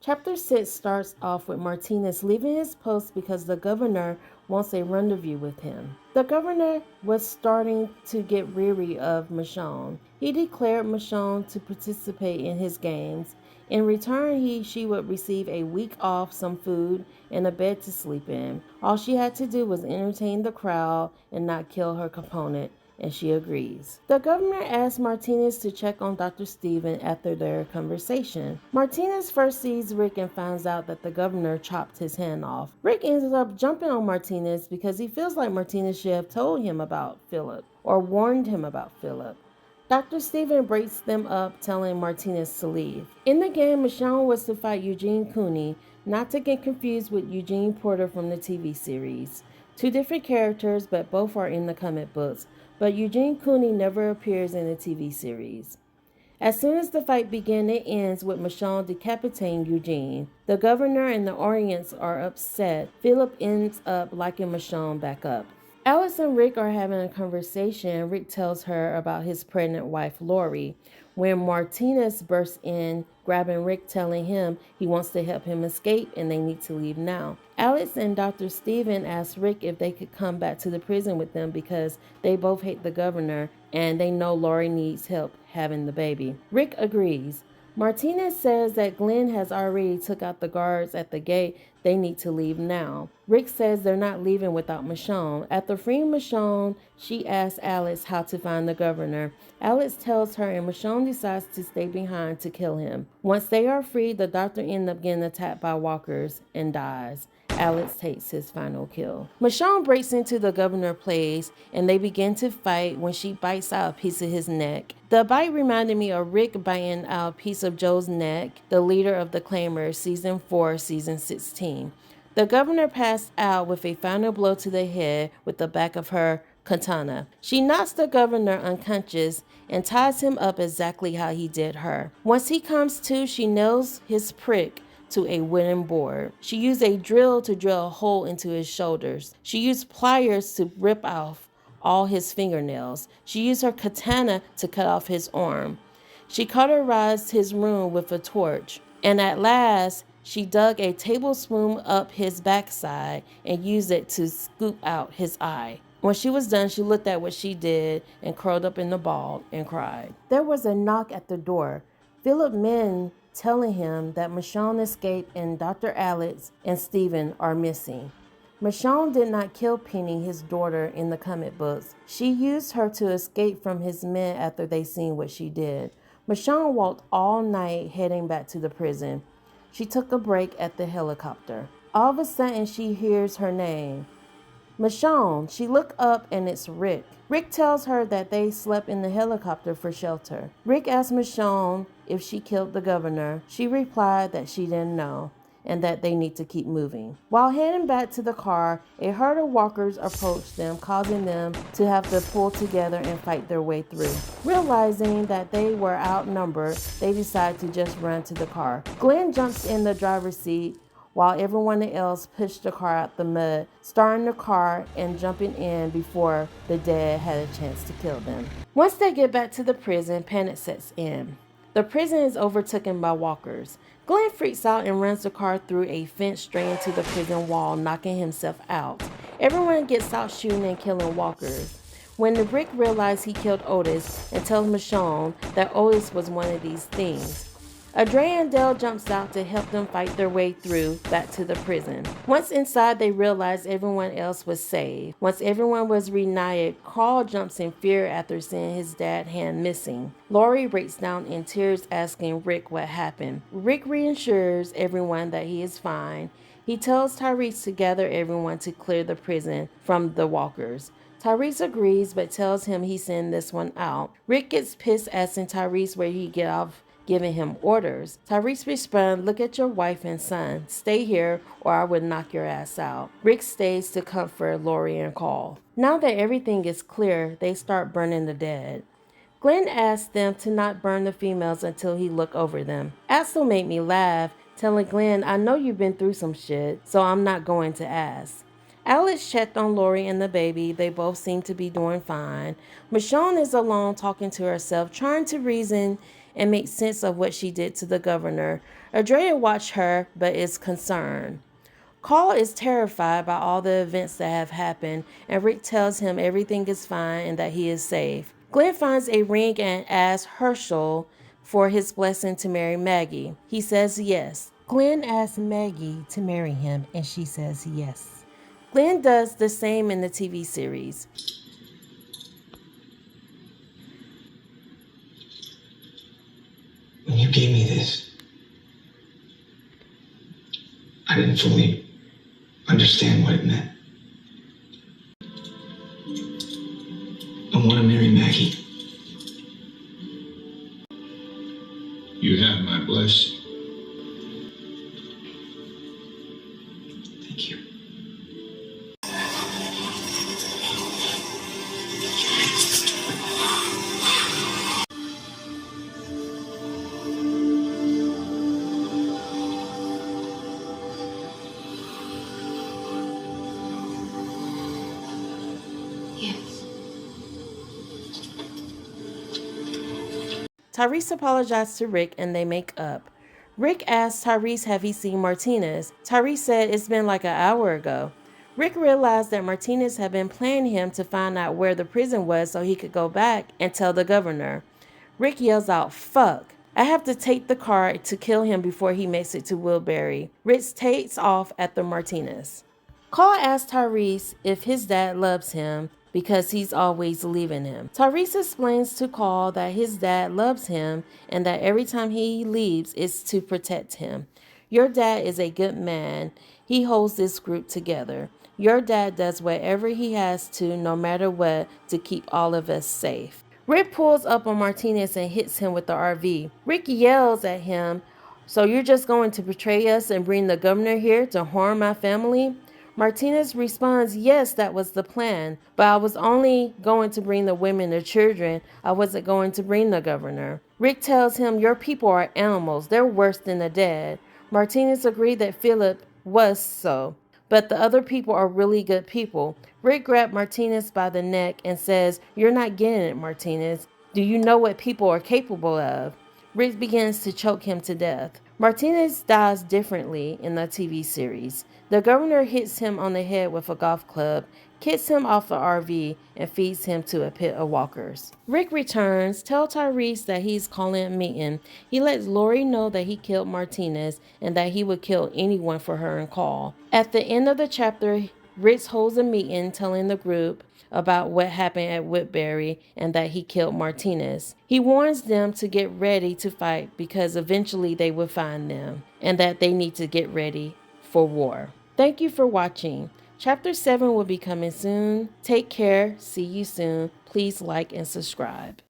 Chapter 6 starts off with Martinez leaving his post because the governor wants a rendezvous with him. The governor was starting to get weary of Michonne. He declared Michonne to participate in his games. In return, she would receive a week off, some food, and a bed to sleep in. All she had to do was entertain the crowd and not kill her opponent, and she agrees. The governor asks Martinez to check on Dr. Stephen after their conversation. Martinez first sees Rick and finds out that the governor chopped his hand off. Rick ends up jumping on Martinez because he feels like Martinez should have told him about Philip or warned him about Philip. Dr. Stephen breaks them up, telling Martinez to leave. In the game, Michonne was to fight Eugene Cooney, not to get confused with Eugene Porter from the TV series. Two different characters, but both are in the comic books, but Eugene Cooney never appears in the TV series. As soon as the fight begins, it ends with Michonne decapitating Eugene. The governor and the audience are upset. Philip ends up liking Michonne back up. Alice and Rick are having a conversation. Rick tells her about his pregnant wife, Lori, when Martinez bursts in, grabbing Rick, telling him he wants to help him escape and they need to leave now. Alex and Dr. Stephen ask Rick if they could come back to the prison with them because they both hate the governor and they know Lori needs help having the baby. Rick agrees. Martinez says that Glenn has already took out the guards at the gate. They need to leave now. Rick says they're not leaving without Michonne. After freeing Michonne, she asks Alex how to find the governor. Alex tells her and Michonne decides to stay behind to kill him. Once they are free, the doctor ends up getting attacked by walkers and dies. Alex takes his final kill. Michonne breaks into the governor's place and they begin to fight when she bites out a piece of his neck. The bite reminded me of Rick biting out a piece of Joe's neck, the leader of the Claimers, season 4, season 16. The governor passed out with a final blow to the head with the back of her katana. She knocks the governor unconscious and ties him up exactly how he did her. Once he comes to, she nails his prick to a wooden board. She used a drill to drill a hole into his shoulders. She used pliers to rip off all his fingernails. She used her katana to cut off his arm. She cauterized his room with a torch. And at last, she dug a tablespoon up his backside and used it to scoop out his eye. When she was done, she looked at what she did and curled up in the ball and cried. There was a knock at the door. Philip men telling him that Michonne escaped and Dr. Alex and Stephen are missing. Michonne did not kill Penny, his daughter, in the comic books. She used her to escape from his men after they seen what she did. Michonne walked all night heading back to the prison. She took a break at the helicopter. All of a sudden, she hears her name. Michonne. She looked up and it's Rick. Rick tells her that they slept in the helicopter for shelter. Rick asked Michonne if she killed the governor. She replied that she didn't know and that they need to keep moving. While heading back to the car, a herd of walkers approached them, causing them to have to pull together and fight their way through. Realizing that they were outnumbered, they decided to just run to the car. Glenn jumps in the driver's seat while everyone else pushed the car out the mud, starting the car and jumping in before the dad had a chance to kill them. Once they get back to the prison, panic sets in. The prison is overtaken by walkers. Glenn freaks out and runs the car through a fence straight into the prison wall, knocking himself out. Everyone gets out shooting and killing walkers. When the Rick realizes he killed Otis and tells Michonne that Otis was one of these things, Adrea and Dale jumps out to help them fight their way through back to the prison. Once inside, they realize everyone else was saved. Once everyone was reunited, Carl jumps in fear after seeing his dad's hand missing. Lori breaks down in tears asking Rick what happened. Rick reassures everyone that he is fine. He tells Tyrese to gather everyone to clear the prison from the walkers. Tyrese agrees but tells him he sent this one out. Rick gets pissed asking Tyrese where he get off giving him orders. Tyrese responds, "Look at your wife and son. Stay here or I would knock your ass out." Rick stays to comfort Lori and Carl. Now that everything is clear, they start burning the dead. Glenn asks them to not burn the females until he look over them. Axel made me laugh, telling Glenn, "I know you've been through some shit, so I'm not going to ask." Alex checked on Lori and the baby. They both seem to be doing fine. Michonne is alone talking to herself, trying to reason and make sense of what she did to the governor. Andrea watched her, but is concerned. Carl is terrified by all the events that have happened, and Rick tells him everything is fine and that he is safe. Glenn finds a ring and asks Herschel for his blessing to marry Maggie. He says yes. Glenn asks Maggie to marry him, and she says yes. Glenn does the same in the TV series. When you gave me this, I didn't fully understand what it meant. I want to marry Maggie. You have my blessing. Thank you. Yes. Tyrese apologized to Rick and they make up. Rick asked Tyrese have he seen Martinez. Tyrese said it's been like an hour ago. Rick realized that Martinez had been playing him to find out where the prison was so he could go back and tell the governor. Rick yells out, "Fuck. I have to take the car to kill him before he makes it to Wilbury." Rick takes off after Martinez. Carl asks Tyrese if his dad loves him because he's always leaving him. Tyrese explains to Carl that his dad loves him and that every time he leaves it's to protect him. Your dad is a good man. He holds this group together. Your dad does whatever he has to, no matter what, to keep all of us safe. Rick pulls up on Martinez and hits him with the RV. Rick yells at him, "So you're just going to betray us and bring the governor here to harm my family?" Martinez responds, "Yes, that was the plan, but I was only going to bring the women and children. I wasn't going to bring the governor." Rick tells him, "Your people are animals. They're worse than the dead." Martinez agreed that Philip was so, but the other people are really good people. Rick grabbed Martinez by the neck and says, "You're not getting it, Martinez. Do you know what people are capable of?" Rick begins to choke him to death. Martinez dies differently in the TV series. The governor hits him on the head with a golf club, kicks him off the RV, and feeds him to a pit of walkers. Rick returns, tells Tyrese that he's calling a meeting. He lets Lori know that he killed Martinez and that he would kill anyone for her and Carl. At the end of the chapter, Rick holds a meeting telling the group about what happened at Woodbury and that he killed Martinez. He warns them to get ready to fight because eventually they will find them and that they need to get ready for war. Thank you for watching. Chapter 7 will be coming soon. Take care. See you soon. Please like and subscribe.